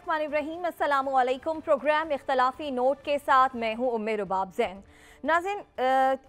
बिस्मिल्लाहिर्रहमानिर्रहीम, अस्सलामु अलैकुम। प्रोग्राम इख्तलाफी नोट के साथ मैं हूँ उम्मे रुबाब ज़ैन। नाज़रीन,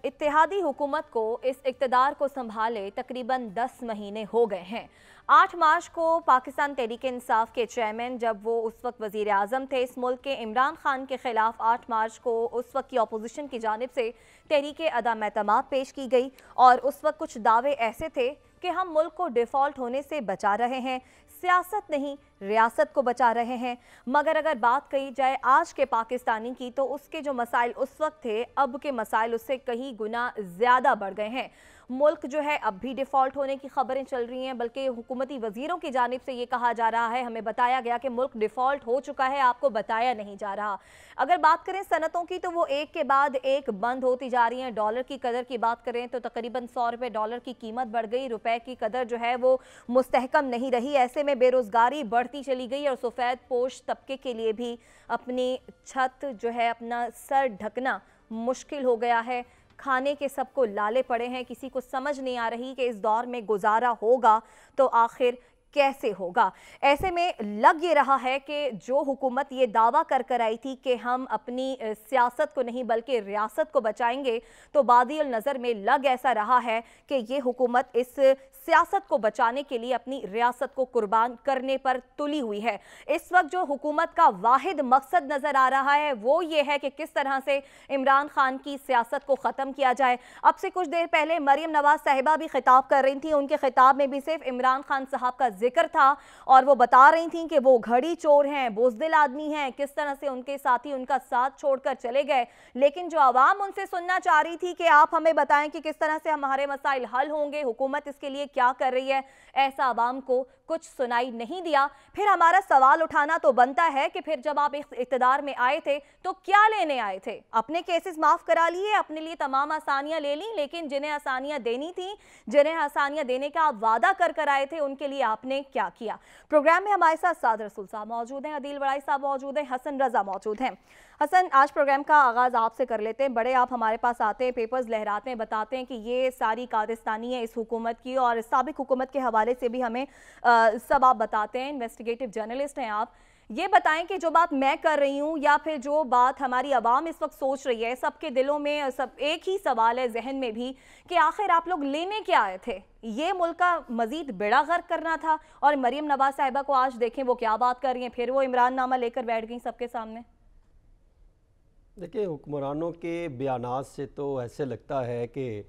इत्तेहादी हुकूमत को इस इक़्तिदार को संभाले तकरीबन 10 महीने हो गए हैं। 8 मार्च को पाकिस्तान तहरीक इंसाफ के चेयरमैन, जब वो उस वक्त वज़ीर आज़म थे इस मुल्क के, इमरान खान के ख़िलाफ़ 8 मार्च को उस वक्त की अपोजिशन की जानिब से तहरीक अदम एतमाद पेश की गई और उस वक्त कुछ दावे ऐसे थे कि हम मुल्क को डिफ़ॉल्ट होने से बचा रहे हैं, सियासत नहीं रियासत को बचा रहे हैं। मगर अगर बात कही जाए आज के पाकिस्तानी की, तो उसके जो मसाइल उस वक्त थे, अब के मसाइल उससे कहीं गुना ज़्यादा बढ़ गए हैं। मुल्क जो है अब भी डिफ़ॉल्ट होने की खबरें चल रही हैं, बल्कि हुकूमती वज़ीरों की जानिब से ये कहा जा रहा है, हमें बताया गया कि मुल्क डिफ़ॉल्ट हो चुका है, आपको बताया नहीं जा रहा। अगर बात करें सनतों की, तो वो एक के बाद एक बंद होती जा रही हैं। डॉलर की कदर की बात करें तो तकरीबन 100 रुपये डॉलर की कीमत बढ़ गई, रुपए की कदर जो है वो मुस्तहकम नहीं रही। ऐसे में बेरोज़गारी बढ़ती चली गई और सफ़ेद पोश तबके के लिए भी अपनी छत जो है, अपना सर ढकना मुश्किल हो गया है। खाने के सबको लाले पड़े हैं, किसी को समझ नहीं आ रही कि इस दौर में गुजारा होगा तो आखिर कैसे होगा। ऐसे में लग ये रहा है कि जो हुकूमत ये दावा कर आई थी कि हम अपनी सियासत को नहीं बल्कि रियासत को बचाएंगे, तो बादिल नज़र में लग ऐसा रहा है कि ये हुकूमत इस सियासत को बचाने के लिए अपनी रियासत को कुर्बान करने पर तुली हुई है। इस वक्त जो हुकूमत का वाहिद मकसद नज़र आ रहा है वो ये है कि किस तरह से इमरान खान की सियासत को ख़त्म किया जाए। अब से कुछ देर पहले मरियम नवाज साहिबा भी खिताब कर रही थी, उनके खिताब में भी सिर्फ इमरान खान साहब का जिक्र था और वो बता रही थी कि वो घड़ी चोर हैं, बुज़दिल आदमी हैं, किस तरह से उनके साथी उनका साथ छोड़कर चले गए। लेकिन जो आवाम उनसे सुनना चाह रही थी कि आप हमें बताएं कि किस तरह से हमारे मसाइल हल होंगे, हुकूमत इसके लिए क्या कर रही है, ऐसा आवाम को कुछ सुनाई नहीं दिया। फिर हमारा सवाल उठाना तो बनता है कि फिर जब आप इख्तिदार में आए थे तो क्या लेने आए थे? अपने केसेस माफ करा लिए, अपने लिए तमाम आसानियां ले ली, लेकिन जिन्हें आसानियां देनी थी, जिन्हें आसानियां देने का आप वादा कर आए थे, उनके लिए आपने क्या किया? प्रोग्राम में हमारे साथ साद रसूल साहब मौजूद हैं, अदील वड़ाई साहब मौजूद हैं, हसन रजा मौजूद हैं। हसन, आज प्रोग्राम का आगाज़ आपसे कर लेते हैं। बड़े आप हमारे पास आते हैं, पेपर्स लहराते हैं, बताते हैं कि ये सारी कारस्तानी है इस हुकूमत की और साबिक हुकूमत के हवाले से भी हमें सब आप बताते हैं। इन्वेस्टिगेटिव जर्नलिस्ट हैं आप। ये बताएं कि जो बात मैं कर रही हूँ या फिर जो बात हमारी आवाम इस वक्त सोच रही है, सबके दिलों में सब एक ही सवाल है, जहन में भी, कि आखिर आप लोग लेने क्या आए थे? ये मुल्क का मजीद बेड़ा गर्क करना था? और मरियम नवाज साहिबा को आज देखें वो क्या बात कर रही हैं, फिर वो इमरान नामा लेकर बैठ गई सबके सामने। देखिए, हुक्मरानों के बयानात से तो ऐसे लगता है कि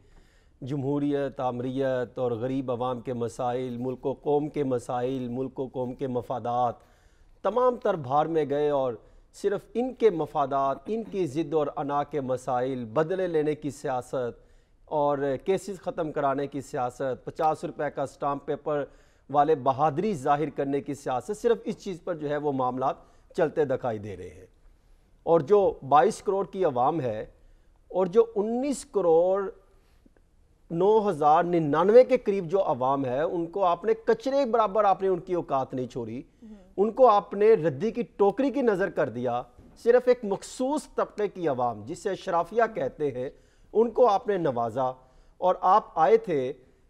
जमहूरियत, आमरीत और गरीब आवाम के मसाइल, मुल्क व कौम के मसाइल, मुल्क व कौम के मफादात तमाम तर भार में गए और सिर्फ़ इनके मफादात, इनकी ज़िद और अना के मसाइल, बदले लेने की सियासत और केसेस ख़त्म कराने की सियासत, 50 रुपए का स्टाम्प पेपर वाले बहादरी ज़ाहिर करने की सियासत, सिर्फ़ इस चीज़ पर जो है वो मामलात चलते दिखाई दे रहे हैं। और जो 22 करोड़ की आवाम है और जो 19 करोड़ 9,099 के करीब जो आवाम है, उनको आपने कचरे बराबर, आपने उनकी औकात नहीं छोड़ी, उनको आपने रद्दी की टोकरी की नज़र कर दिया। सिर्फ एक मखसूस तबके की आवाम जिसे अशराफिया कहते हैं, उनको आपने नवाजा और आप आए थे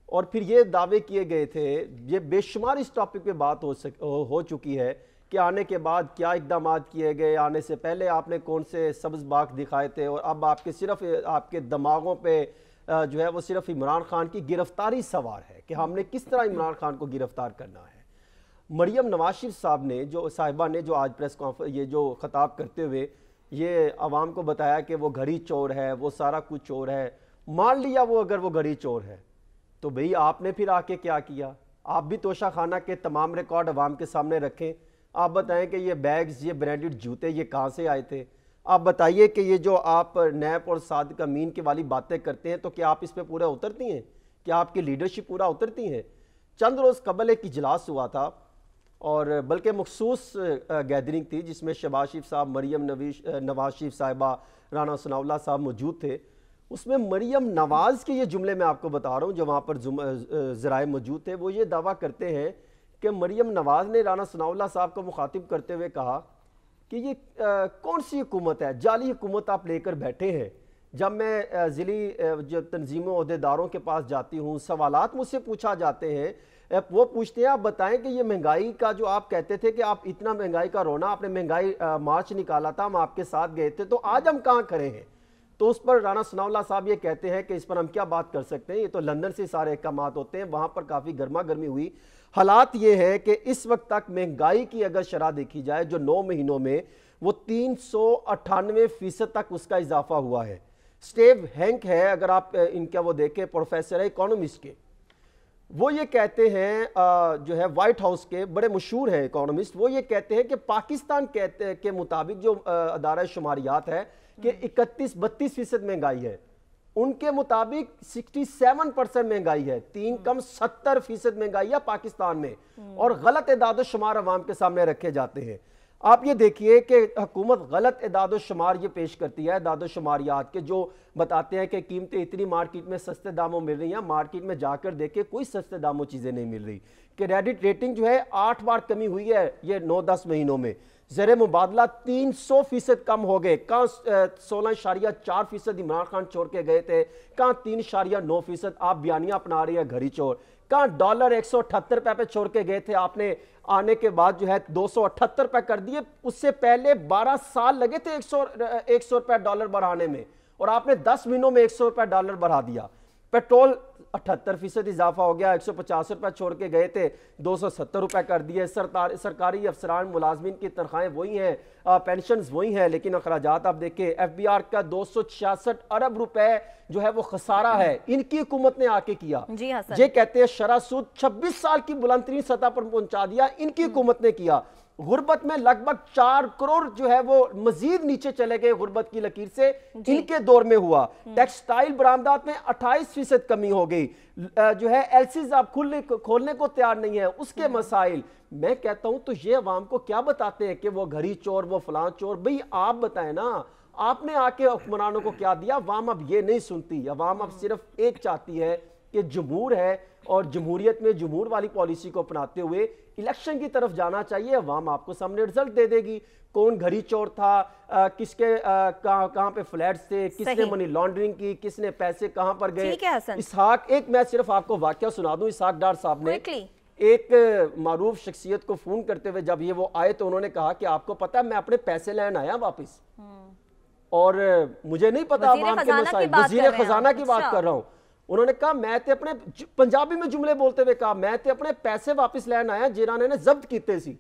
और फिर ये दावे किए गए थे। ये बेशुमार इस टॉपिक पे बात हो चुकी है कि आने के बाद क्या इकदाम किए गए, आने से पहले आपने कौन से सब्ज़ बाग दिखाए थे, और अब आपके सिर्फ आपके दिमागों पे जो है वो सिर्फ इमरान खान की गिरफ्तारी सवार है कि हमने किस तरह इमरान खान को गिरफ्तार करना है। मरियम नवाज शरीफ साहब ने जो आज प्रेस कॉन्फ्रेंस ये जो खिताब करते हुए ये आवाम को बताया कि वो घड़ी चोर है, वो सारा कुछ चोर है। मान लिया वो अगर वो घड़ी चोर है तो भाई आपने फिर आके क्या किया? आप भी तोशा खाना के तमाम रिकॉर्ड आवाम के सामने रखें। आप बताएं कि ये बैग्स, ये ब्रांडेड जूते ये कहाँ से आए थे? आप बताइए कि ये जो आप नैप और सादिक अमीन की वाली बातें करते हैं, तो क्या आप इस पे पूरा उतरती हैं? क्या आपकी लीडरशिप पूरा उतरती हैं? चंद रोज़ कबल एक इजलास हुआ था और बल्कि मखसूस गैदरिंग थी जिसमें शहबाज शरीफ साहब, मरियम नवाज शरीफ साहिबा, राना सनाउल्लाह साहब मौजूद थे। उसमें मरियम नवाज़ के ये जुमले मैं आपको बता रहा हूँ, जो वहाँ पर ज़राए मौजूद थे, वो ये दावा करते हैं कि मरियम नवाज़ ने राना सनाउल्लाह साहब को मुखातिब करते हुए कहा कि ये कौन सी हुकूमत है, जाली हुकूमत आप लेकर बैठे हैं। जब मैं ज़िली जो तंजीमों अहदेदारों के पास जाती हूँ, सवालात मुझसे पूछा जाते हैं وہ پوچھتے ہیں آپ بتائیں کہ یہ مہنگائی کا جو آپ کہتے تھے کہ آپ اتنا مہنگائی کا رونا، آپ نے مہنگائی مارچ نکالا تھا، ہم آپ کے ساتھ گئے تھے، تو آج ہم کہاں کھڑے ہیں؟ تو اس پر رانا ثناء اللہ صاحب یہ کہتے ہیں کہ اس پر ہم کیا بات کر سکتے ہیں، یہ تو لندن سے سارے احکامات ہوتے ہیں، وہاں پر کافی گرما گرمی ہوئی۔ حالات یہ ہے کہ اس وقت تک مہنگائی کی اگر شرح دیکھی جائے جو 9 مہینوں میں وہ 398% تک اس کا اضافہ ہوا ہے۔ سٹیو ہینک ہے، اگر آپ ان کا وہ دیکھیں، پروفیسر ہے اکانومسٹ کے، وہ یہ کہتے ہیں جو ہے وائٹ ہاؤس کے بڑے مشہور ہیں اکانومسٹ، وہ یہ کہتے ہیں کہ پاکستان کے مطابق جو ادارہ شماریات ہے کہ 31-32% مہنگائی ہے، ان کے مطابق 67% مہنگائی ہے، 3 کم 70% مہنگائی ہے پاکستان میں، اور غلط اعداد و شمار عوام کے سامنے رکھے جاتے ہیں۔ آپ یہ دیکھیے کہ حکومت غلط اعداد و شمار یہ پیش کرتی ہے، اعداد و شماریات کے جو بتاتے ہیں کہ قیمتیں اتنی مارکیٹ میں سستے داموں مل رہی ہیں، مارکیٹ میں جا کر دیکھیں کوئی سستے داموں چیزیں نہیں مل رہی۔ کریڈٹ ریٹنگ جو ہے 8 بار کمی ہوئی ہے یہ 9-10 مہینوں میں، زر مبادلہ 300% کم ہو گئے، کہاں 16.4% عمران خان چھوڑ کے گئے تھے، کہاں 3.9% آپ بیانیہ اپنا رہی ہے گھڑی چور، کہاں ڈالر 178 روپے پہ چھوڑ کے گئے تھے، آپ نے آنے کے بعد جو ہے 278 روپے کر دیے، اس سے پہلے 12 سال لگے تھے 100 روپے ڈالر بڑھانے میں، اور آپ نے 10 مہینوں میں 100 روپے ڈالر بڑھا دیا۔ پیٹرول 78% اضافہ ہو گیا، 150 روپے چھوڑ کے گئے تھے 270 روپے کر دیے۔ سرکاری افسران ملازمین کی تنخواہیں وہی ہیں، پینشنز وہی ہیں، لیکن اخراجات آپ دیکھیں ایف بی آر کا 266 ارب روپے جو ہے وہ خسارہ ہے، ان کی حکومت نے آ کے کیا۔ یہ کہتے ہیں شرح سود 26 سال کی بلند ترین سطح پر پہنچا دیا، ان کی حکومت نے کیا۔ غربت میں لگ بھگ 4 کروڑ جو ہے وہ مزید نیچے چلے گئے غربت کی لکیر سے، ان کے دور میں ہوا۔ ٹیکسٹائل برآمدات میں 28% کمی ہو گئی، جو ہے ایل سیز آپ کھولنے کو تیار نہیں ہے، اس کے مسائل۔ میں کہتا ہوں تو یہ عوام کو کیا بتاتے ہیں کہ وہ گھڑی چور، وہ فلاں چور؟ بھئی آپ بتائیں نا، آپ نے آ کے حکمرانوں کو کیا دیا؟ عوام اب یہ نہیں سنتی، عوام اب صرف ایک چاہتی ہے کہ جمہور ہے، اور جمہوریت میں جمہور والی پالیسی کو اپناتے ہوئے الیکشن کی طرف جانا چاہیے۔ عوام آپ کو سامنے رزلٹ دے دے گی، کون گھڑی چور تھا، کس کے کہاں پہ فلیٹس تھے، کس نے منی لانڈرنگ کی، کس نے پیسے کہاں پر گئے۔ اسحاق، ایک میں صرف آپ کو واقعہ سنا دوں، اسحاق ڈار صاحب نے ایک معروف شخصیت کو فون کرتے ہوئے جب یہ وہ آئے تو انہوں نے کہا کہ آپ کو پتا ہے میں اپنے پیسے لین آیا واپس، اور مجھے نہیں پتا عوام کے مسائل، وزیر خزانہ کی بات کر رہا ہوں۔ انہوں نے کہا میں تے اپنے، پنجابی میں جملے بولتے ہوئے کہا میں تے اپنے پیسے واپس لین آیا جنہوں نے ضبط کیتے سی،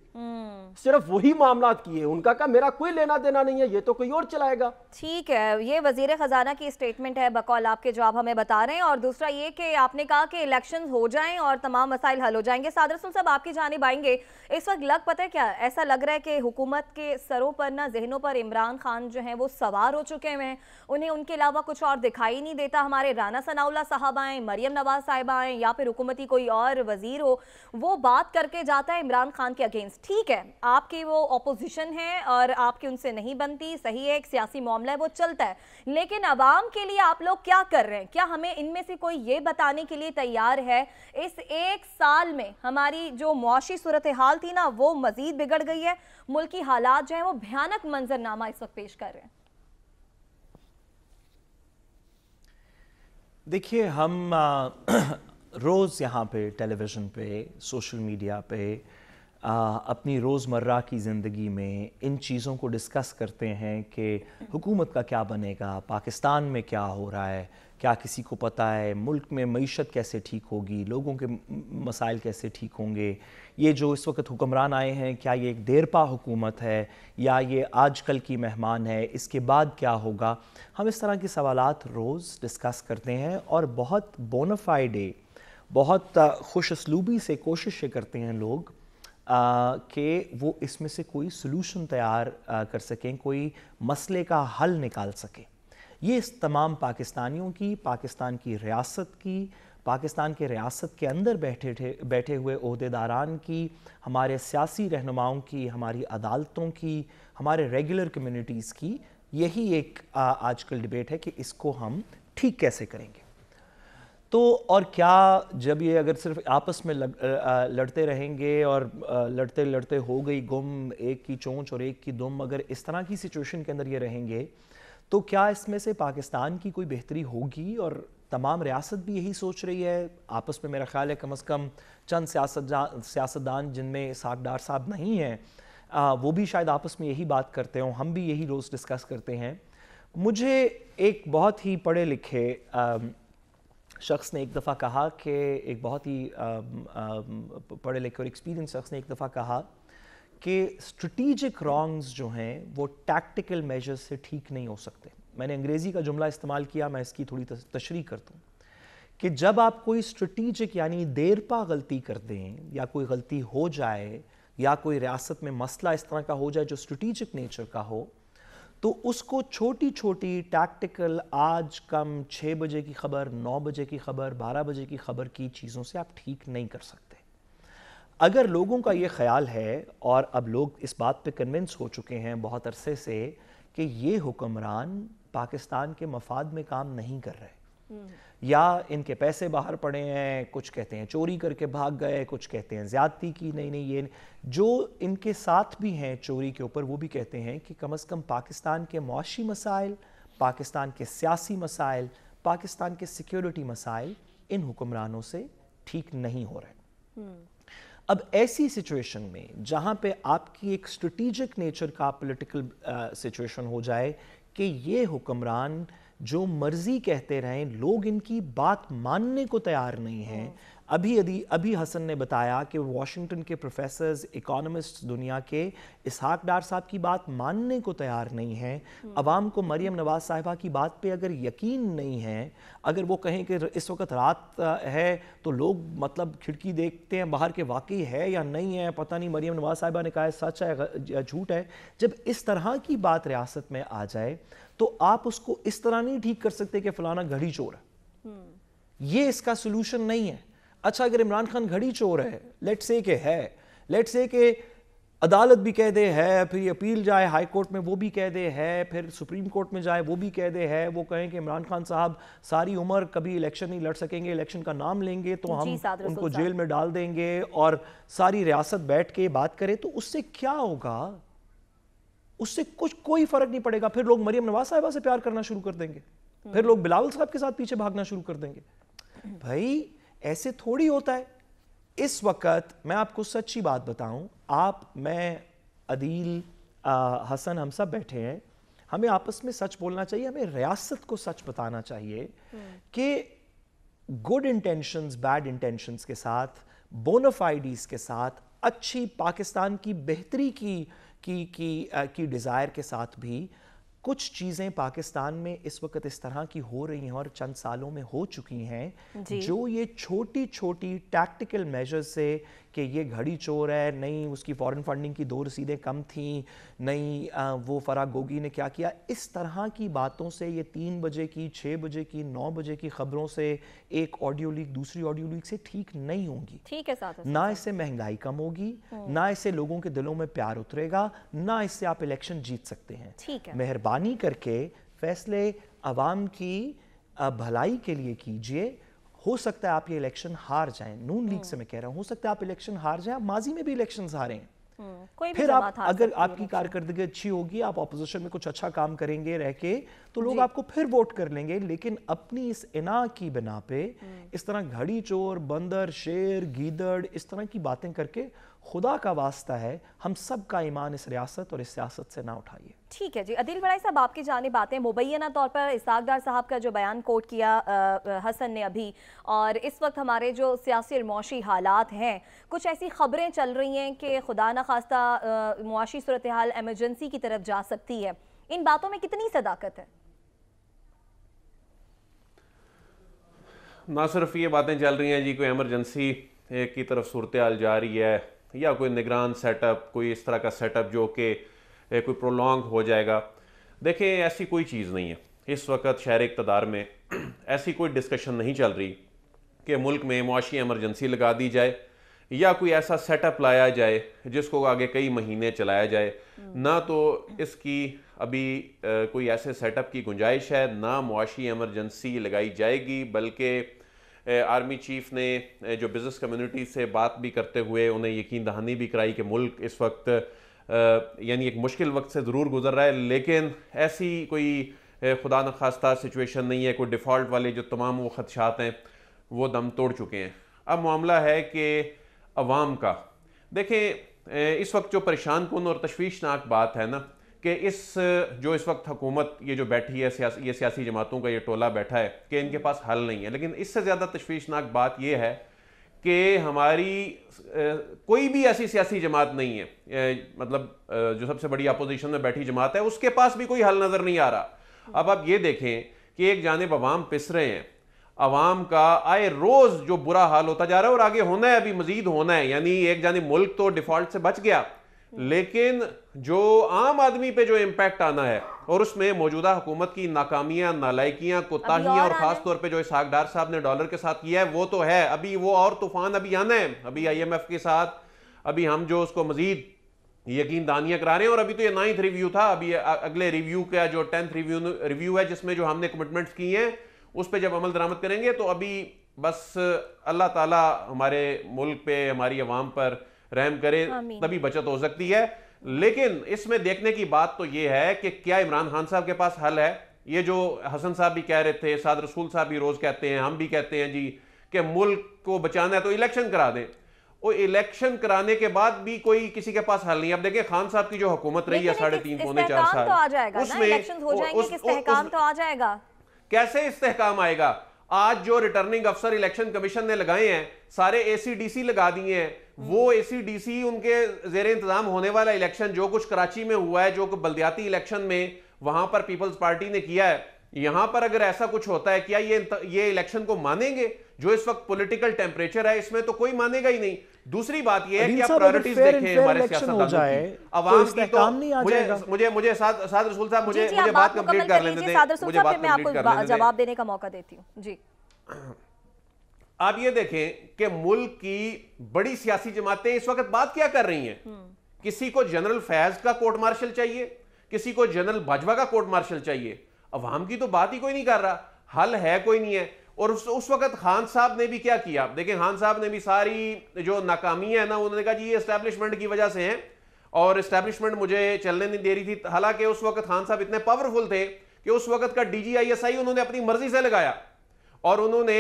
صرف وہی معاملات کیے۔ ان کا کہا میرا کوئی لینا دینا نہیں ہے، یہ تو کوئی اور چلائے گا۔ ٹھیک ہے، یہ وزیر خزانہ کی اسٹیٹمنٹ ہے بقول آپ کے جو آپ ہمیں بتا رہے ہیں، اور دوسرا یہ کہ آپ نے کہا کہ الیکشنز ہو جائیں اور تمام مسائل حل ہو جائیں گے۔ سعد رسول صاحب آپ کی جانب آئیں گے، اس وقت لگ پتہ ہے کیا ایسا لگ رہا ہے کہ حکومت کے سروں پر نہ ذہنوں پر عمران خان جو ہیں وہ سوار ہو چکے ہیں، انہیں ان کے علاوہ کچھ اور دکھائی نہیں دیتا۔ ہمارے رانا ثناء اللہ صاحب آئیں، مریم نواز صاحبہ آئیں، یا پھر حکومتی کوئی اور وزیر ہو، وہ بات کر کے جاتا ہے عمران خان کے اگینسٹ۔ ٹھیک ہے، آپ کی وہ اپوزیشن ہے اور آپ کی ان سے نہیں بنتی، صحیح ہے، ایک سیاسی معاملہ ہے وہ چلتا ہے، لیکن عوام کے لیے آپ لوگ کیا کر رہے ہیں؟ کیا ہمیں ان میں سے کوئی یہ بتانے کے لیے تیار ہے اس 1 سال میں ہماری جو معاشی صورتحال تھی نا وہ مزید بگڑ گئی ہے، ملکی حالات جو ہیں وہ بھیانک منظرنامہ اس وقت پیش کر رہے ہیں؟ دیکھیے، ہم روز یہاں پہ ٹیلی ویژن پہ، سوشل میڈیا پہ، اپنی روزمرہ کی زندگی میں ان چیزوں کو ڈسکس کرتے ہیں کہ حکومت کا کیا بنے گا، پاکستان میں کیا ہو رہا ہے، کیا کسی کو پتہ ہے، ملک میں معیشت کیسے ٹھیک ہوگی، لوگوں کے مسائل کیسے ٹھیک ہوں گے، یہ جو اس وقت حکمران آئے ہیں کیا یہ ایک دیرپا حکومت ہے یا یہ آج کل کی مہمان ہے، اس کے بعد کیا ہوگا۔ ہم اس طرح کے سوالات روز ڈسکس کرتے ہیں، اور بہت بونافائیڈے، بہت خوش اسلوبی سے کوشش کرتے ہیں لوگ کہ وہ اس میں سے کوئی سلوشن تیار کر سکیں، کوئی مسئلے کا حل نکال سکیں۔ یہ اس تمام پاکستانیوں کی، پاکستان کی ریاست کی، پاکستان کے ریاست کے اندر بیٹھے ہوئے عہدیداران کی، ہمارے سیاسی رہنماؤں کی، ہماری عدالتوں کی، ہمارے ریگولر کمیونٹیز کی یہی ایک آج کل ڈیبیٹ ہے کہ اس کو ہم ٹھیک کیسے کریں گے۔ تو اور کیا جب یہ اگر صرف آپس میں لڑتے رہیں گے اور لڑتے لڑتے ہو گئی گم، ایک کی چونچ اور ایک کی دم، اگر اس طرح کی سچویشن کے اندر یہ رہیں گے تو کیا اس میں سے پاکستان کی کوئی بہتری ہوگی اور تمام ریاست بھی یہی سوچ رہی ہے. آپس میں میرا خیال ہے کم از کم چند سیاستدان جن میں اسحاق ڈار صاحب نہیں ہیں وہ بھی شاید آپس میں یہی بات کرتے ہوں, ہم بھی یہی روز ڈسکس کرتے ہیں. مجھے ایک بہت ہی پڑھے لکھے شخص نے ایک دفعہ کہا کہ ایک بہت ہی پڑھے لکھے اور ایکسپیرینس شخص نے ایک دفعہ کہا کہ اسٹریٹجک رانگز جو ہیں وہ ٹیکٹیکل میجرز سے ٹھیک نہیں ہو سکتے. میں نے انگریزی کا جملہ استعمال کیا, میں اس کی تھوڑی تشریح کرتا ہوں کہ جب آپ کوئی اسٹریٹجک یعنی دیر پا غلطی کر دیں یا کوئی غلطی ہو جائے یا کوئی ریاست میں مسئلہ اس طرح کا ہو جائے جو اسٹریٹجک نیچر کا ہو, تو اس کو چھوٹی چھوٹی ٹیکٹیکل آج کم 6 بجے کی خبر, 9 بجے کی خبر, 12 بجے کی خبر کی چیزوں سے آپ ٹھیک نہیں کر سکتے. اگر لوگوں کا یہ خیال ہے اور اب لوگ اس بات پہ کنونس ہو چکے ہیں بہت عرصے سے کہ یہ حکمران پاکستان کے مفاد میں کام نہیں کر رہے یا ان کے پیسے باہر پڑے ہیں, کچھ کہتے ہیں چوری کر کے بھاگ گئے, کچھ کہتے ہیں زیادتی کی, نہیں یہ جو ان کے ساتھ بھی ہیں چوری کے اوپر وہ بھی کہتے ہیں کہ کم از کم پاکستان کے معاشی مسائل, پاکستان کے سیاسی مسائل, پاکستان کے سیکیورٹی مسائل ان حکمرانوں سے ٹھیک نہیں ہو رہے. اب ایسی سچویشن میں جہاں پہ آپ کی ایک اسٹریٹجک نیچر کا پولیٹیکل سچویشن ہو جائے کہ یہ حکمران جو مرضی کہتے رہیں, لوگ ان کی بات ماننے کو تیار نہیں ہیں. ابھی حسن نے بتایا کہ واشنگٹن کے پروفیسرز, اکانومسٹ دنیا کے اسحاق ڈار صاحب کی بات ماننے کو تیار نہیں ہیں. عوام کو مریم نواز صاحبہ کی بات پہ اگر یقین نہیں ہے, اگر وہ کہیں کہ اس وقت رات ہے تو لوگ مطلب کھڑکی دیکھتے ہیں باہر کے واقعی ہے یا نہیں ہے, پتہ نہیں مریم نواز صاحبہ نے کہا ہے سچ ہے یا جھوٹ ہے, جب اس طرح کی بات ریاست میں آ جائے تو آپ اس کو اس طرح نہیں ٹھیک کر سکتے کہ فلانا گھڑی چور ہے. یہ اس کا سلوشن نہیں ہے. اچھا اگر عمران خان گھڑی چور ہے, لیٹ سے کہ ہے, لیٹ سے کہ عدالت بھی کہہ دے ہے, پھر یہ اپیل جائے ہائی کورٹ میں وہ بھی کہہ دے ہے, پھر سپریم کورٹ میں جائے وہ بھی کہہ دے ہے, وہ کہیں کہ عمران خان صاحب ساری عمر کبھی الیکشن نہیں لڑ سکیں گے, الیکشن کا نام لیں گے تو ہم ان کو جیل میں ڈال دیں گے, اور ساری ریاست بیٹھ کے بات کرے, تو اس سے کیا ہوگا؟ اس سے کوئی فرق نہیں پڑے گا. پھر لوگ مریم نواز صاحبہ سے پیار کرنا شروع کر دیں گے, پھر لوگ بلاول صاحب کے ساتھ پیچھے بھاگنا شروع کر دیں گے. بھائی ایسے تھوڑی ہوتا ہے. اس وقت میں آپ کو سچی بات بتاؤں, آپ, میں, عدیل, حسن, ہم سب بیٹھے ہیں, ہمیں آپس میں سچ بولنا چاہیے, ہمیں ریاست کو سچ بتانا چاہیے کہ گڈ انٹینشنز, بیڈ انٹینشنز کے ساتھ, بونافائیڈیز کے ساتھ, اچھی پاکستان کی بہتری کی ڈیزائر کے ساتھ بھی کچھ چیزیں پاکستان میں اس وقت اس طرح کی ہو رہی ہیں اور چند سالوں میں ہو چکی ہیں جو یہ چھوٹی چھوٹی ٹیکٹیکل میجرز سے کہ یہ گھڑی چور ہے, نہیں اس کی فارن فنڈنگ کی 2 رسیدیں کم تھیں, نہیں وہ فرح گوگی نے کیا کیا, اس طرح کی باتوں سے یہ 3 بجے کی, 6 بجے کی, 9 بجے کی خبروں سے ایک آڈیو لیک دوسری آڈیو لیک سے ٹھیک نہیں ہوں گی. ٹھیک ہے ساتھ نہ اس سے مہنگائی کم ہوگی, نہ اس سے لوگوں کے دلوں میں پیار اترے گا, نہ اس سے آپ الیکشن جیت سکتے ہیں. مہربانی کر کے فیصلے عوام کی بھلائی کے لیے کیجئے. ہو سکتا ہے آپ یہ الیکشن ہار جائیں, نون لیگ سے میں کہہ رہا ہوں, ہو سکتا ہے آپ الیکشن ہار جائیں, آپ ماضی میں بھی الیکشنز ہارے ہیں, پھر آپ اگر آپ کی کارکردگی اچھی ہوگی, آپ اپوزیشن میں کچھ اچھا کام کریں گے رہ کے, تو لوگ آپ کو پھر ووٹ کر لیں گے. لیکن اپنی اس انا کی بنا پہ اس طرح گھڑی چور, بندر, شیر, گیدڑ, اس طرح کی باتیں کر کے خدا کا واسطہ ہے ہم سب کا ایمان اس ریاست اور اس سیاست سے نہ اٹھائیے. ٹھیک ہے جی. عدیل بڑائی صاحب, آپ کی جانب باتیں مبینہ طور پر اسحاق ڈار صاحب کا جو بیان کوٹ کیا حسن نے ابھی, اور اس وقت ہمارے جو سیاسی اور معاشی حالات ہیں, کچھ ایسی خبریں چل رہی ہیں کہ خدا نخواستہ معاشی صورتحال ایمرجنسی کی طرف جا سکتی ہے, ان باتوں میں کتنی صداقت ہے؟ نہ صرف یہ باتیں چل رہی ہیں جی کوئی ایمرجنسی کی طرف صورتحال جا رہی ہے یا کوئی نگران سیٹ اپ, کوئی اس طرح کا سیٹ اپ جو کہ کوئی پرولونگ ہو جائے گا. دیکھیں ایسی کوئی چیز نہیں ہے. اس وقت شہر اقتدار میں ایسی کوئی ڈسکشن نہیں چل رہی کہ ملک میں معاشی ایمرجنسی لگا دی جائے یا کوئی ایسا سیٹ اپ لایا جائے جس کو آگے کئی مہینے چلایا جائے. نہ تو اس کی ابھی کوئی ایسے سیٹ اپ کی گنجائش ہے, نہ معاشی ایمرجنسی لگائی جائے گی. بلکہ آرمی چیف نے جو بزنس کمیونٹی سے بات بھی کرتے ہوئے انہیں یقین دہانی بھی کرائی کہ ملک اس وقت یعنی ایک مشکل وقت سے ضرور گزر رہا ہے, لیکن ایسی کوئی خدا نخواستہ سچویشن نہیں ہے, کوئی ڈیفالٹ والے جو تمام وہ خدشات ہیں وہ دم توڑ چکے ہیں. اب معاملہ ہے کہ عوام کا دیکھیں اس وقت جو پریشان کن اور تشویشناک بات ہے نا کہ جو اس وقت حکومت یہ جو بیٹھی ہے یہ سیاسی جماعتوں کا یہ ٹولہ بیٹھا ہے کہ ان کے پاس حل نہیں ہے, لیکن اس سے زیادہ تشویشناک بات یہ ہے کہ ہماری کوئی بھی ایسی سیاسی جماعت نہیں ہے, مطلب جو سب سے بڑی اپوزیشن میں بیٹھی جماعت ہے اس کے پاس بھی کوئی حل نظر نہیں آ رہا. اب آپ یہ دیکھیں کہ ایک جانب عوام پس رہے ہیں, عوام کا آئے روز جو برا حال ہوتا جا رہا ہے اور آگے ہونا ہے, ابھی مزید ہونا ہے. یعنی ایک جانب ملک تو ڈیفالٹ سے بچ گیا, لیکن جو عام آدمی پہ جو امپیکٹ آنا ہے اور اس میں موجودہ حکومت کی ناکامیاں, نالائکیاں, کوتاہیاں اور خاص طور پہ جو اسحاق ڈار صاحب نے ڈالر کے ساتھ کیا ہے وہ تو ہے. ابھی وہ اور طوفان ابھی آنا ہے, ابھی IMF کے ساتھ ابھی ہم جو اس کو مزید یقین دہانیاں کرا رہے ہیں, اور ابھی تو یہ 9th ریویو تھا, ابھی اگلے ریویو کا جو 10th ریویو ہے جس میں جو ہم نے کمٹمنٹس کی ہیں اس پہ جب عمل درآمد کریں گے تو ابھی بس اللہ تعالیٰ ہمارے ملک پہ, ہماری عوام پر رحم کرے, تبھی بچت ہو سکتی ہے. لیکن اس میں دیکھنے کی بات تو یہ ہے کہ کیا عمران خان صاحب کے پاس حل ہے؟ یہ جو حسن صاحب بھی کہہ رہے تھے, سعد رسول صاحب بھی روز کہتے ہیں, ہم بھی کہتے ہیں جی کہ ملک کو بچانا ہے تو الیکشن کرا دیں. اور الیکشن کرانے کے بعد بھی کوئی کسی کے پاس حل نہیں. اب دیکھیں خان صاحب کی جو حکومت رہی ہے 3.5 پونے 4 سال, اس میں استحکام تو آ جائے گا. کیسے استحکام آئے گا؟ آج جو ریٹرننگ افسر الیکشن کمیشن نے لگائے ہیں سارے ACDC لگا دیے ہیں, وہ ACDC ان کے زیر انتظام ہونے والا الیکشن جو کچھ کراچی میں ہوا ہے, جو بلدیاتی الیکشن میں وہاں پر پیپلز پارٹی نے کیا ہے, یہاں پر اگر ایسا کچھ ہوتا ہے کیا یہ الیکشن کو مانیں گے؟ جو اس وقت پولیٹیکل ٹیمپریچر ہے اس میں تو کوئی مانے گا ہی نہیں. دوسری بات یہ ہے کہ آپ پرائورٹیز دیکھیں ہمارے سیاستدانوں کی, عوام کی تو مجھے سعد رسول صاحب مجھے بات کمپلیٹ کر لینے دیں, مجھے بات کمپلیٹ کر لینے دیں, جواب دینے کا موقع دیتی ہوں. جی آپ یہ دیکھیں کہ ملک کی بڑی سیاسی جماعتیں اس وقت بات کیا کر رہی ہیں. کسی کو جنرل فیض کا کورٹ مارشل چاہیے, کسی کو جنرل باجوہ کا کورٹ مارشل چاہیے. عوام کی تو بات ہی کوئی نہیں کر رہا, حل ہے کوئی نہیں ہے. اور اس وقت خان صاحب نے بھی کیا کیا؟ دیکھیں خان صاحب نے بھی ساری جو ناکامی ہے نا انہوں نے کہا جی یہ اسٹیبلشمنٹ کی وجہ سے ہیں, اور اسٹیبلشمنٹ مجھے چلنے نہیں دے رہی تھی. حالانکہ اس وقت خان صاحب اتنے پاورفل تھے کہ اس وقت کا DG ISI انہوں نے اپنی مرضی سے لگایا, اور انہوں نے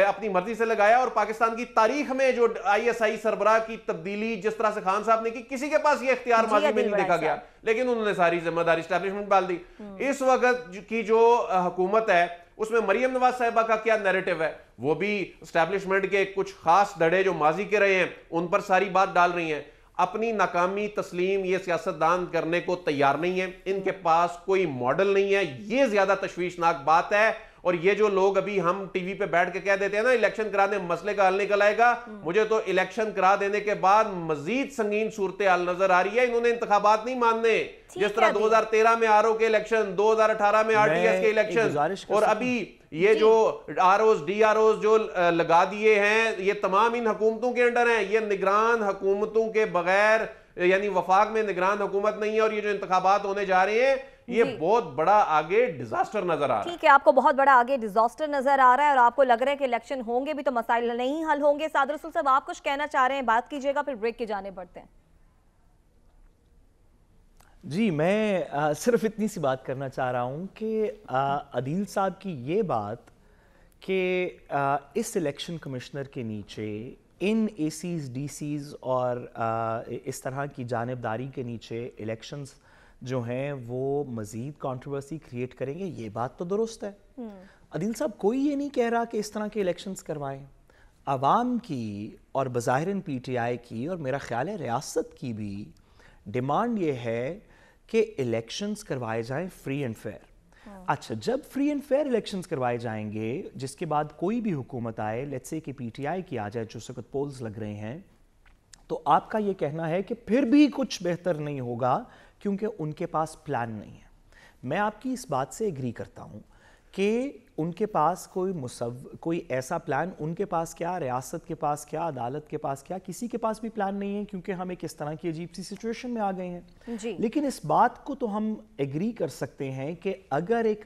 اپنی مرضی سے لگایا, اور پاکستان کی تاریخ میں جو ISI سربراہ کی تبدیلی جس طرح سے خان صاحب نے کی, کسی کے پاس یہ اختیار ماضی میں نہیں دیکھا گیا, لیکن انہوں نے ساری ذمہ داری اسٹیبلشمنٹ ڈال دی. اس وقت کی جو حکومت ہے اس میں مریم نواز صاحبہ کا کیا نیریٹو ہے؟ وہ بھی اسٹیبلشمنٹ کے کچھ خاص دھڑے جو ماضی کے رہے ہیں ان پر ساری بات ڈال رہی ہیں. اپنی ناکامی تسلیم یہ سیاستدان کرنے کو تیار نہیں ہے, ان کے پاس کوئی ماڈل نہیں ہے. یہ زیادہ تشویشناک بات ہے. اور یہ جو لوگ ابھی ہم ٹی وی پہ بیٹھ کے کہہ دیتے ہیں نا الیکشن کرانے مسئلے کا حل نکل آئے گا, مجھے تو الیکشن کرا دینے کے بعد مزید سنگین صورتحال نظر آ رہی ہے. انہوں نے انتخابات نہیں ماننے, جس طرح 2013 میں RO کے الیکشن, 2018 میں RTS کے الیکشن, اور ابھی یہ جو ROs DROs جو لگا دیے ہیں یہ تمام ان حکومتوں کے انڈر ہیں. یہ نگران حکومتوں کے بغیر, یعنی وفاق میں نگران حکومت نہیں ہے, اور یہ جو انتخابات ہونے جا رہے ہیں یہ بہت بڑا آگے ڈیزاسٹر نظر آ رہا ہے. ٹھیک ہے, آپ کو بہت بڑا آگے ڈیزاسٹر نظر آ رہا ہے اور آپ کو لگ رہا ہے کہ الیکشن ہوں گے بھی تو مسائل نہیں حل ہوں گے. سعد رسول صاحب آپ کچھ کہنا چاہ رہے ہیں, بات کیجئے گا, پھر بریک کی جانے بڑھتے ہیں. جی میں صرف اتنی سی بات کرنا چاہ رہا ہوں کہ عدیل صاحب کی یہ بات کہ اس الیکشن کمشنر کے نیچے ان ACs DCs اور اس طرح کی جانبداری کے نیچے الیکشنز جو ہیں وہ مزید کنٹروورسی کریٹ کریں گے, یہ بات تو درست ہے. عدیل صاحب کوئی یہ نہیں کہہ رہا کہ اس طرح کے الیکشنز کروائیں. عوام کی اور بظاہراً PTI کی اور میرا خیال ہے ریاست کی بھی ڈیمانڈ یہ ہے کہ الیکشنز کروائے جائیں فری اینڈ فیئر. اچھا, جب فری اینڈ فیئر الیکشنز کروائے جائیں گے, جس کے بعد کوئی بھی حکومت آئے, لیٹس سے کہ PTI کی آ جائے جو اس وقت پولز لگ رہے ہیں, تو آپ کا یہ کہنا ہے کہ پھر بھی کچھ بہتر نہیں ہوگا کیونکہ ان کے پاس پلان نہیں ہے. میں آپ کی اس بات سے ایگری کرتا ہوں کہ ان کے پاس کوئی ایسا پلان, ان کے پاس کیا, ریاست کے پاس کیا, عدالت کے پاس کیا, کسی کے پاس بھی پلان نہیں ہے کیونکہ ہم ایک اس طرح کی عجیب سی سچویشن میں آ گئے ہیں. لیکن اس بات کو تو ہم ایگری کر سکتے ہیں کہ اگر ایک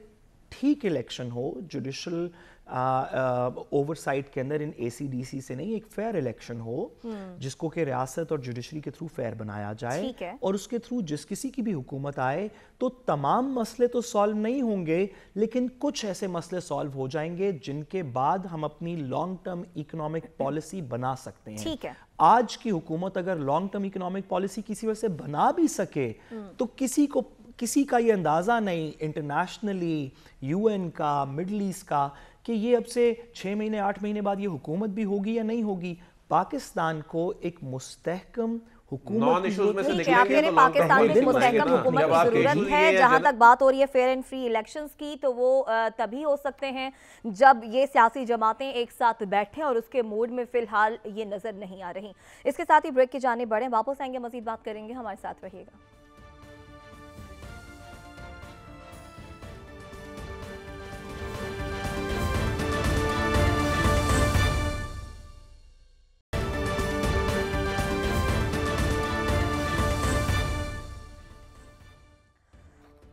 ٹھیک الیکشن ہو, جوڈیشل ओवरसाइट के अंदर इन ACDC से नहीं, एक फेयर इलेक्शन हो जिसको कि रियासत और जुडिशरी के थ्रू फेयर बनाया जाए, और उसके थ्रू जिस किसी की भी हुकूमत आए तो तमाम मसले तो सॉल्व नहीं होंगे, लेकिन कुछ ऐसे मसले सॉल्व हो जाएंगे जिनके बाद हम अपनी लॉन्ग टर्म इकोनॉमिक पॉलिसी बना सकते हैं। ठीक है। आज की हुकूमत अगर लॉन्ग टर्म इकोनॉमिक पॉलिसी किसी वजह से बना भी सके तो किसी का ये अंदाज़ा नहीं, इंटरनेशनली, UN का, मिडल ईस्ट का, कि ये अब से 6 महीने 8 महीने बाद ये हुकूमत भी होगी या नहीं होगी। पाकिस्तान को एक मुस्तहकम हुकूमत की ज़रूरत है। पाकिस्तान में मुस्तहकम हुकूमत की ज़रूरत है। जहाँ तक बात हो रही है फेयर एंड फ्री इलेक्शंस की, तो वो तभी हो सकते हैं जब ये सियासी जमातें एक साथ बैठें, और उसके मूड में फिलहाल ये नज़र नहीं आ रही। इसके साथ ही ब्रेक की जानिब बढ़ें, वापस आएंगे, मज़ीद बात करेंगे, हमारे साथ रहिएगा।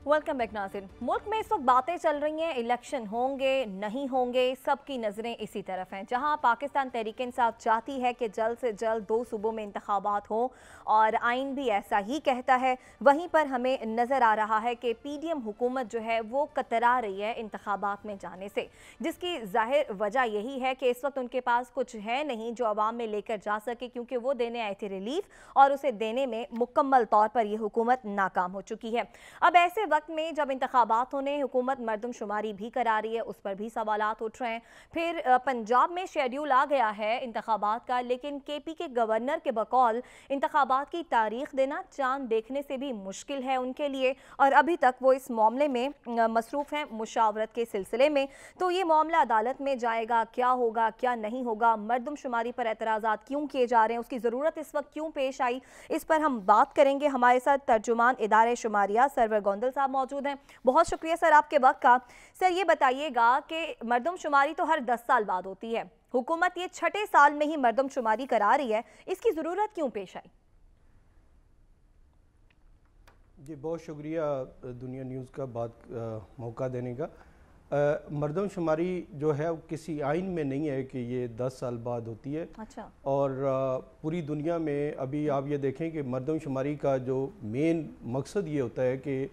वेलकम बैक नाज़रीन। मुल्क में इस वक्त बातें चल रही हैं, इलेक्शन होंगे नहीं होंगे, सबकी नज़रें इसी तरफ हैं। जहां पाकिस्तान तहरीक इंसाफ चाहती है कि जल्द से जल्द 2 सूबों में इंतखाबात हों, और आइन भी ऐसा ही कहता है, वहीं पर हमें नज़र आ रहा है कि PDM हुकूमत जो है वो कतरा रही है इंतखाबात में जाने से, जिसकी ज़ाहिर वजह यही है कि इस वक्त उनके पास कुछ है नहीं जो अवाम में लेकर जा सके, क्योंकि वो देने आए थे रिलीफ, और उसे देने में मुकम्मल तौर पर यह हुकूमत नाकाम हो चुकी है। अब ऐसे वक्त में जब इंतखाबात होने, हुकूमत मरदमशुमारी भी करा रही है, उस पर भी सवालात उठ रहे हैं। फिर पंजाब में शेड्यूल आ गया है इंतखाबात का, लेकिन KP के गवर्नर के बकौल इंतखाबात की तारीख देना चांद देखने से भी मुश्किल है उनके लिए, और अभी तक वो इस मामले में मसरूफ़ हैं मुशावरत के सिलसिले में। तो ये मामला अदालत में जाएगा, क्या होगा क्या नहीं होगा, मरदमशुमारी पर एतराज़ात क्यों किए जा रहे हैं, उसकी ज़रूरत इस वक्त क्यों पेश आई, इस पर हम बात करेंगे। हमारे साथ तर्जुमान इदारे शुमारिया सरवर गोंदल साहब मौजूद हैं। बहुत शुक्रिया सर आपके वक्त का। सर ये बताइएगा कि मरदमशुमारी तो हर 10 साल बाद होती है, हुकूमत ये 6ठे साल में ही मरदमशुमारी करा रही है, इसकी ज़रूरत क्यों पेश आई? जी बहुत शुक्रिया दुनिया न्यूज़ का मौका देने का। मरदमशुमारी जो है वो किसी आइन में नहीं है कि ये 10 साल बाद होती है। अच्छा। और पूरी दुनिया में अभी आप ये देखें कि मरदमशुमारी का जो मेन मकसद ये होता है कि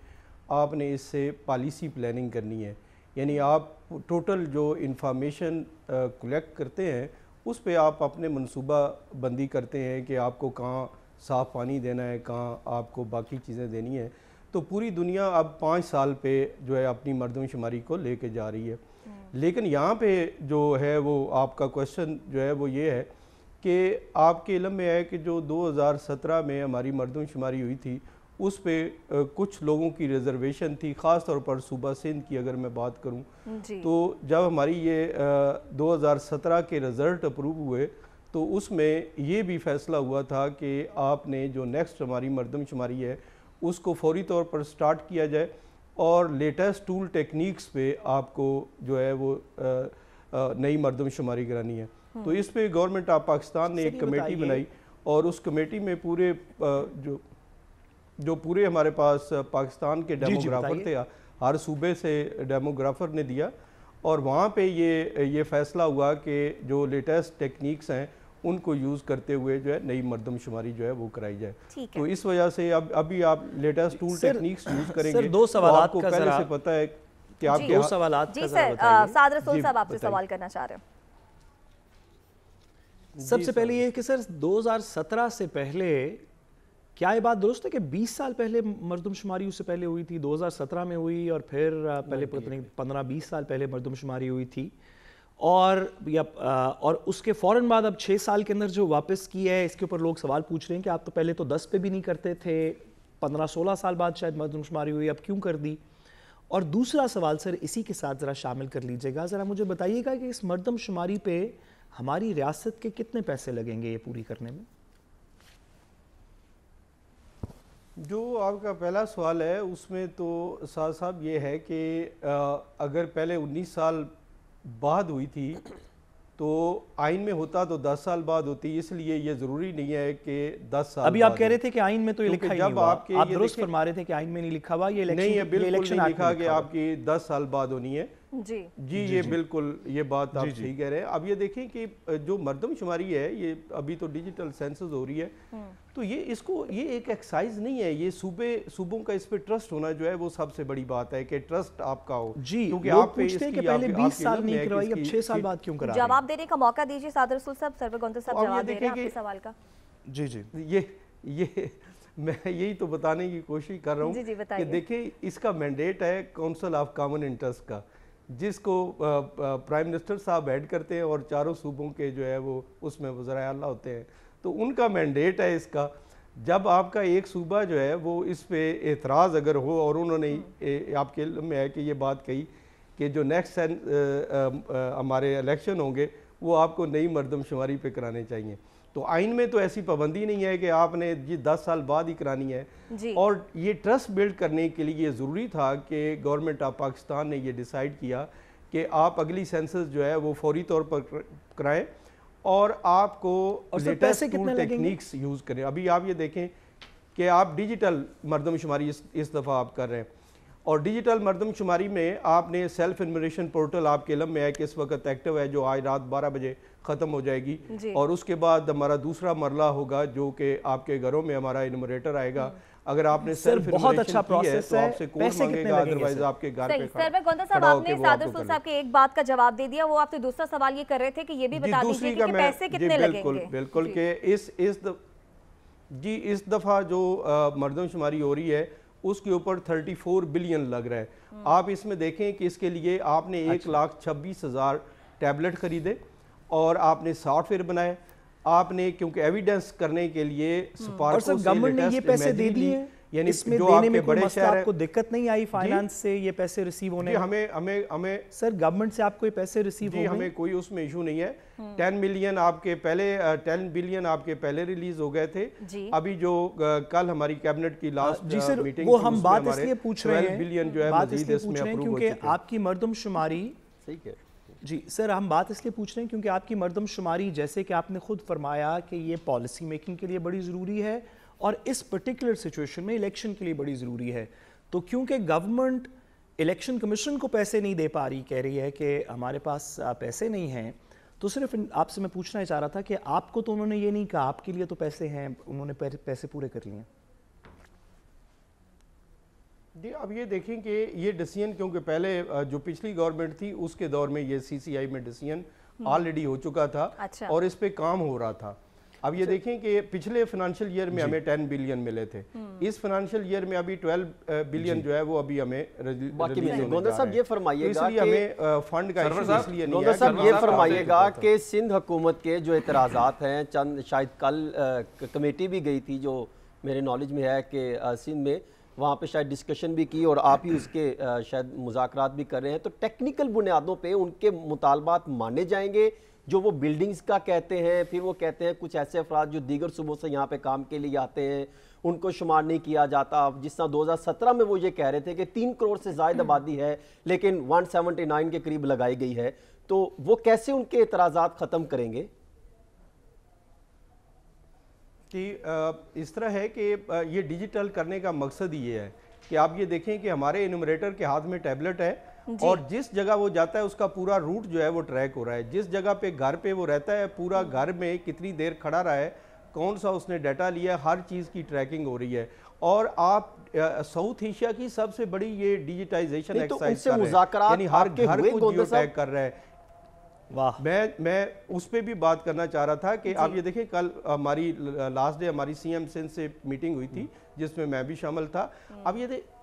आपने इससे पॉलिसी प्लानिंग करनी है, यानी आप टोटल जो इंफॉर्मेशन कलेक्ट करते हैं उस पे आप अपने मनसूबा बंदी करते हैं कि आपको कहाँ साफ़ पानी देना है, कहाँ आपको बाकी चीज़ें देनी है। तो पूरी दुनिया अब 5 साल पे जो है अपनी मरदमशुमारी को लेके जा रही है। लेकिन यहाँ पे जो है वो आपका क्वेश्चन जो है वो ये है कि आपके इल्म में है कि जो 2017 में हमारी मरदमशुमारी हुई थी उस पे कुछ लोगों की रिजर्वेशन थी, ख़ास तौर पर सूबा सिंध की अगर मैं बात करूं, तो जब हमारी ये 2017 के रिज़ल्ट अप्रूव हुए तो उसमें ये भी फ़ैसला हुआ था कि आपने जो नेक्स्ट हमारी मरदमशुमारी है उसको फौरी तौर पर स्टार्ट किया जाए, और लेटेस्ट टूल टेक्निक्स पे आपको जो है वो नई मरदमशुमारी करानी है। तो इस पे गवर्नमेंट ऑफ पाकिस्तान ने एक कमेटी बनाई, और उस कमेटी में पूरे जो पूरे हमारे पास पाकिस्तान के डेमोग्राफर थे, हर सूबे से डेमोग्राफर ने दिया, और वहाँ पे ये फ़ैसला हुआ कि जो लेटेस्ट टेक्निक्स हैं उनको यूज़ करते हुए जो है नई मरदमशुमारी जो है वो कराई जाए। तो इस वजह से अभी आप लेटेस्ट टूल टेक्निक्स यूज़ करेंगे। सर, 2 सवालात आपको पहले से पता है कि आपके 2 सवालात जी सर, साद रसूल साहब आपसे सवाल करना चाह रहे हैं। सबसे पहले ये कि सर 2017 से पहले क्या ये बात दुरुस्त है कि 20 साल पहले मरदमशुमारी उससे पहले हुई थी, 2017 में हुई, और फिर पहले 15-20 साल पहले मरदमशुमारी हुई थी, और उसके फ़ौरन बाद अब 6 साल के अंदर जो वापस की है, इसके ऊपर लोग सवाल पूछ रहे हैं कि आप तो पहले तो 10 पे भी नहीं करते थे, 15-16 साल बाद शायद मरदमशुमारी हुई, अब क्यों कर दी? और दूसरा सवाल सर इसी के साथ ज़रा शामिल कर लीजिएगा, ज़रा मुझे बताइएगा कि इस मरदमशुमारी पे हमारी रियासत के कितने पैसे लगेंगे ये पूरी करने में? जो आपका पहला सवाल है उसमें तो साहब ये है कि अगर पहले 19 साल बाद हुई थी तो आइन में होता तो 10 साल बाद होती, इसलिए ये ज़रूरी नहीं है कि 10 साल। अभी आप कह रहे थे कि आइन में तो ये लिखा ही नहीं हुआ, आप दुरुस्त फरमा रहे थे कि आइन में नहीं लिखा हुआ, ये इलेक्शन नहीं है, बिल्कुल नहीं लिखा कि आपकी 10 साल बाद होनी है, जी ये बिल्कुल ये बात आप सही कह रहे हैं। अब ये देखें कि जो मर्दम शुमारी है ये अभी तो डिजिटल सेंसस हो रही है, तो ये एक एक्सरसाइज नहीं है, ये सूबों का इस पे ट्रस्ट होना जो है वो सबसे बड़ी बात है कि ट्रस्ट आपका हो। जी, क्योंकि लोग आप पूछते हैं कि पहले 20 साल नहीं करवाई, अब 6 साल बाद क्यों करा रहे हैं? जवाब देने का मौका दीजिए सादर रसूल साहब। सरवर गोंदल साहब जवाब दे रहे हैं आपके सवाल का। जी जी, ये मैं यही तो बताने की कोशिश कर रहा हूँ कि देखिए इसका मैंडेट है काउंसिल ऑफ कॉमन इंटरेस्ट का, जिसको प्राइम मिनिस्टर साहब हेड करते हैं और चारों सूबों के जो है वो उसमें वज़ीर आला होते हैं, तो उनका मैंडेट है इसका। जब आपका एक सूबा जो है वो इस पे एतराज़ अगर हो, और उन्होंने आपके इल्म में है कि ये बात कही कि जो नेक्स्ट हमारे इलेक्शन होंगे वो आपको नई मर्दमशुमारी पे कराने चाहिए, तो आइन में तो ऐसी पाबंदी नहीं है कि आपने ये 10 साल बाद ही करानी है। और ये ट्रस्ट बिल्ड करने के लिए ये ज़रूरी था कि गवर्नमेंट ऑफ पाकिस्तान ने ये डिसाइड किया कि आप अगली सेंसस जो है वो फौरी तौर पर कराएं और आपको लेटेस्ट टूल टेक्निक्स यूज़ करें। अभी आप ये देखें कि आप डिजिटल मर्दमशुमारी इस दफ़ा आप कर रहे हैं, और डिजिटल मर्दमशुमारी में आपने सेल्फ इन्फॉर्मेशन पोर्टल आपके इल्म में है कि इस वक्त एक्टिव है, जो आज रात 12 बजे ख़त्म हो जाएगी, और उसके बाद हमारा दूसरा मरला होगा जो कि आपके घरों में हमारा इन्यूमरेटर आएगा। अगर आपने सेल्फ बहुत अच्छा प्रोसेस तो आपसे कोड मांगेगा, अदरवाइज आपके घर पे सरवर गोंदल साहब आपने सादर रसूल साहब के एक बात का जवाब दे दिया, वो आपसे दूसरा सवाल ये कर रहे थे कि ये भी बता दीजिए कि पैसे कितने लगेंगे। बिल्कुल कि इस दफ़ा जो मर्दमशुमारी हो रही है उसके ऊपर 34 बिलियन लग रहा है। आप इसमें देखें कि इसके लिए आपने 1,26,000 टैबलेट खरीदे और आपने सॉफ्टवेयर बनाए, आपने क्योंकि एविडेंस करने के लिए स्पार्को से गवर्नमेंट ने ये पैसे दे दिए, यानी इसमें जो देने में कोई मसला आपको दिक्कत नहीं आई फाइनेंस से ये पैसे रिसीव होने? हमें सर गवर्नमेंट से आपको ये पैसे रिसीव हो? हमें कोई उसमें इशू नहीं है। 10 बिलियन आपके पहले रिलीज हो गए थे। अभी जो कल हमारी कैबिनेट की लास्ट मीटिंग वो हम बात इसलिए पूछ रहे हैं, बिलियन जो है मजीद इसमें अप्रूव हो चुके हैं। क्योंकि आपकी मर्दमशुमारी सही है जी सर, हम बात इसलिए पूछ रहे हैं क्योंकि आपकी मर्दमशुमारी जैसे कि आपने खुद फरमाया कि ये पॉलिसी मेकिंग के लिए बड़ी ज़रूरी है और इस पर्टिकुलर सिचुएशन में इलेक्शन के लिए बड़ी ज़रूरी है। तो क्योंकि गवर्नमेंट इलेक्शन कमीशन को पैसे नहीं दे पा रही, कह रही है कि हमारे पास पैसे नहीं हैं, तो सिर्फ आपसे मैं पूछना चाह रहा था कि आपको तो उन्होंने ये नहीं कहा, आपके लिए तो पैसे हैं, उन्होंने पैसे पूरे कर लिए? जी अब ये देखें कि ये डिसीजन क्योंकि पहले जो पिछली गवर्नमेंट थी उसके दौर में ये CCI में डिसीजन ऑलरेडी हो चुका था। और इस पे काम हो रहा था। अब ये देखें कि पिछले फाइनेंशियल ईयर में हमें 10 बिलियन मिले थे, इस फाइनेंशियल ईयर में अभी 12 बिलियन जो है वो अभी हमें गोंदल साहब ये फरमाइएगा कि हमें फंड का इसलिए नहीं है। साहब ये फरमाइएगा कि सिंध हुकूमत के जो एतराज़ात हैं, चंद शायद कल कमेटी भी गई थी जो मेरे नॉलेज में है कि सिंध में वहाँ पे शायद डिस्कशन भी की और आप ही उसके शायद मुज़ाकरात भी कर रहे हैं, तो टेक्निकल बुनियादों पे उनके मुतालबात माने जाएंगे जो वो बिल्डिंग्स का कहते हैं? फिर वो कहते हैं कुछ ऐसे अफराद जो दीगर सूबों से यहाँ पे काम के लिए आते हैं उनको शुमार नहीं किया जाता, जिस तरह 2017 में वो ये कह रहे थे कि 3 करोड़ से ज़ायद आबादी है लेकिन 179 के करीब लगाई गई है, तो वो कैसे उनके एतराज़ात ख़त्म करेंगे? कि इस तरह है कि ये डिजिटल करने का मकसद ये है कि आप ये देखें कि हमारे इन्यूमरेटर के हाथ में टैबलेट है और जिस जगह वो जाता है उसका पूरा रूट जो है वो ट्रैक हो रहा है। जिस जगह पे घर पे वो रहता है पूरा घर में कितनी देर खड़ा रहा है, कौन सा उसने डाटा लिया, हर चीज़ की ट्रैकिंग हो रही है। और आप साउथ एशिया की सबसे बड़ी ये डिजिटाइजेशन एक्सरसाइज कर रहे हैं, यानी हर घर को जियो टैग कर रहा है। वाह, मैं उस पर भी बात करना चाह रहा था कि आप ये देखें कल हमारी लास्ट डे हमारी CM सिंध से मीटिंग हुई थी जिसमें मैं भी शामिल था। अब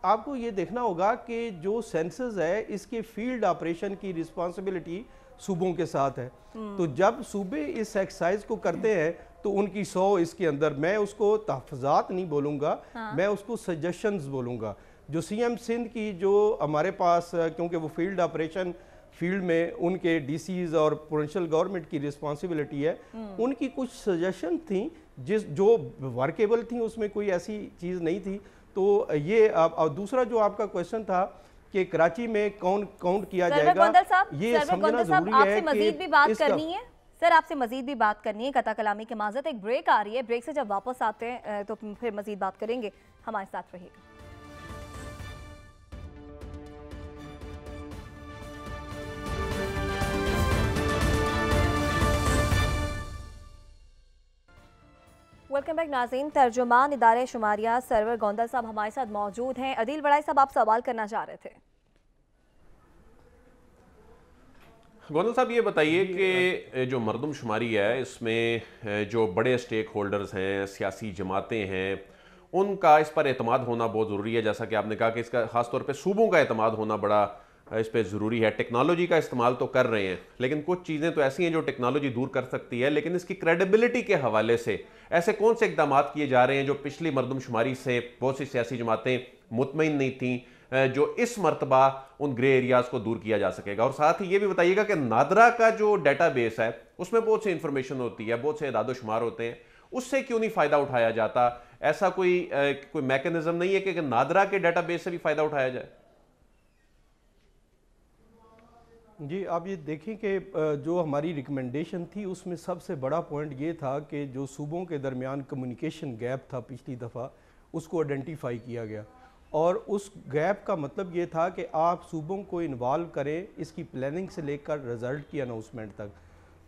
आपको ये देखना होगा कि जो सेंसस है इसके फील्ड ऑपरेशन की रिस्पांसिबिलिटी सूबों के साथ है। तो जब सूबे इस एक्सरसाइज को करते हैं तो उनकी 100 इसके अंदर, मैं उसको तहफ़्फ़ुज़ात नहीं बोलूँगा, मैं उसको सजेशंस बोलूँगा। जो CM सिंध की जो हमारे पास, क्योंकि वो फील्ड ऑपरेशन फील्ड में उनके DCs और प्रोविंशियल गवर्नमेंट की रिस्पांसिबिलिटी है, उनकी कुछ सजेशन थी जो वर्केबल थी, उसमें कोई ऐसी चीज़ नहीं थी। तो ये और दूसरा जो आपका क्वेश्चन था कि कराची में कौन काउंट किया जाएगा, ये समझना जरूरी है कि मजीद भी बात करनी है सर, आपसे मजीद भी बात करनी है। कता कलामी के माजरत एक ब्रेक आ रही है, ब्रेक से जब वापस आते हैं तो फिर मजीद बात करेंगे, हमारे साथ रहिएगा। वेलकम बैक नाज़रीन। तर्जुमान इदारे शुमारिया सरवर गोंदल साहब हमारे साथ मौजूद हैं। अदील बड़ाई साहब, आप सवाल करना चाह रहे थे। गोंदल साहब, ये बताइए कि जो मरदमशुमारी है इसमें जो बड़े स्टेक होल्डर्स हैं, सियासी जमातें हैं, उनका इस पर एतमाद होना बहुत ज़रूरी है। जैसा कि आपने कहा कि इसका ख़ास तौर पे सूबों का एतमाद होना बड़ा इस पर ज़रूरी है। टेक्नोलॉजी का इस्तेमाल तो कर रहे हैं, लेकिन कुछ चीज़ें तो ऐसी हैं जो टेक्नोलॉजी दूर कर सकती है, लेकिन इसकी क्रेडिबिलिटी के हवाले से ऐसे कौन से इकदाम किए जा रहे हैं जो पिछली मरदमशुमारी से बहुत सी सियासी जमातें मुतमईन नहीं थीं, जो इस मरतबा उन ग्रे एरियाज़ को दूर किया जा सकेगा? और साथ ही ये भी बताइएगा कि नादरा का जो डेटाबेस है उसमें बहुत सी इंफॉर्मेशन होती है, बहुत से इदादो शुमार होते हैं, उससे क्यों नहीं फ़ायदा उठाया जाता? ऐसा कोई मैकेनिज्म नहीं है कि नादरा के डेटाबेस से भी फ़ायदा उठाया जाए? जी, आप ये देखें कि जो हमारी रिकमेंडेशन थी उसमें सबसे बड़ा पॉइंट ये था कि जो सूबों के दरमियान कम्युनिकेशन गैप था पिछली दफ़ा, उसको आइडेंटिफाई किया गया। और उस गैप का मतलब ये था कि आप सूबों को इन्वॉल्व करें इसकी प्लानिंग से लेकर रिज़ल्ट की अनाउंसमेंट तक।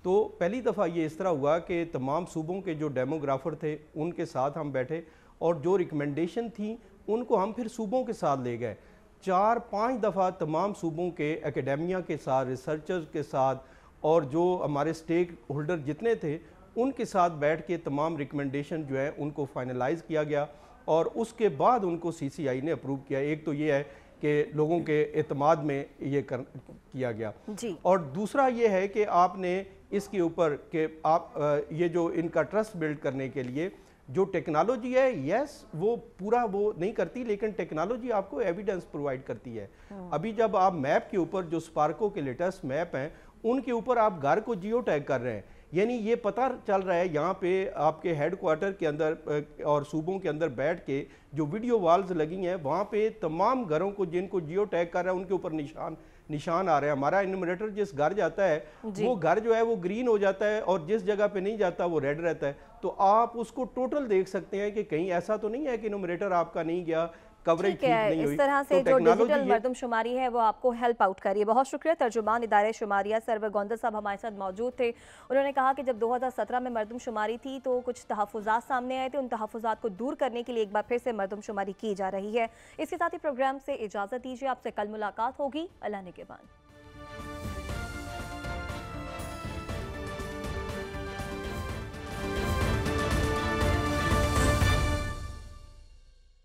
तो पहली दफ़ा ये इस तरह हुआ कि तमाम सूबों के जो डेमोग्राफर थे उनके साथ हम बैठे और जो रिकमेंडेशन थी उनको हम फिर सूबों के साथ ले गए। 4-5 दफ़ा तमाम सूबों के एकेडेमिया के साथ, रिसर्चर्स के साथ और जो हमारे स्टेक होल्डर जितने थे उनके साथ बैठ के तमाम रिकमेंडेशन जो है उनको फाइनलाइज़ किया गया और उसके बाद उनको सीसीआई ने अप्रूव किया। एक तो ये है कि लोगों के एतमाद में ये किया गया जी। और दूसरा ये है कि आपने इसके ऊपर कि आप ये जो इनका ट्रस्ट बिल्ड करने के लिए जो टेक्नोलॉजी है, यस वो पूरा वो नहीं करती, लेकिन टेक्नोलॉजी आपको एविडेंस प्रोवाइड करती है। अभी जब आप मैप के ऊपर जो स्पार्को के लेटेस्ट मैप हैं उनके ऊपर आप घर को जियो टैग कर रहे हैं, यानी ये पता चल रहा है यहाँ पे आपके हेड क्वार्टर के अंदर और सूबों के अंदर बैठ के जो वीडियो वॉल्स लगी हैं वहाँ पे तमाम घरों को जिनको जियो टैग कर रहा है उनके ऊपर निशान आ रहे हैं। हमारा इन्यूमरेटर जिस घर जाता है वो घर जो है वो ग्रीन हो जाता है और जिस जगह पे नहीं जाता वो रेड रहता है। तो आप उसको टोटल देख सकते हैं कि कहीं ऐसा तो नहीं है कि इन्यूमरेटर आपका नहीं गया, कवरेज ठीक नहीं हुई। इस तरह से जो डिजिटल मरदमशुमारी है वो आपको हेल्प आउट करिए। बहुत शुक्रिया। तर्जुमान इदारे शुमारिया सरवर गोंदल साहब हमारे साथ मौजूद थे। उन्होंने कहा कि जब 2017 में मरदमशुमारी थी तो कुछ तहफ़्फ़ुज़ात सामने आए थे, उन तहफ़्फ़ुज़ात को दूर करने के लिए एक बार फिर से मरदमशुमारी की जा रही है। इसके साथ ही प्रोग्राम से इजाज़त दीजिए, आपसे कल मुलाकात होगी। अल्लाह निगहबान।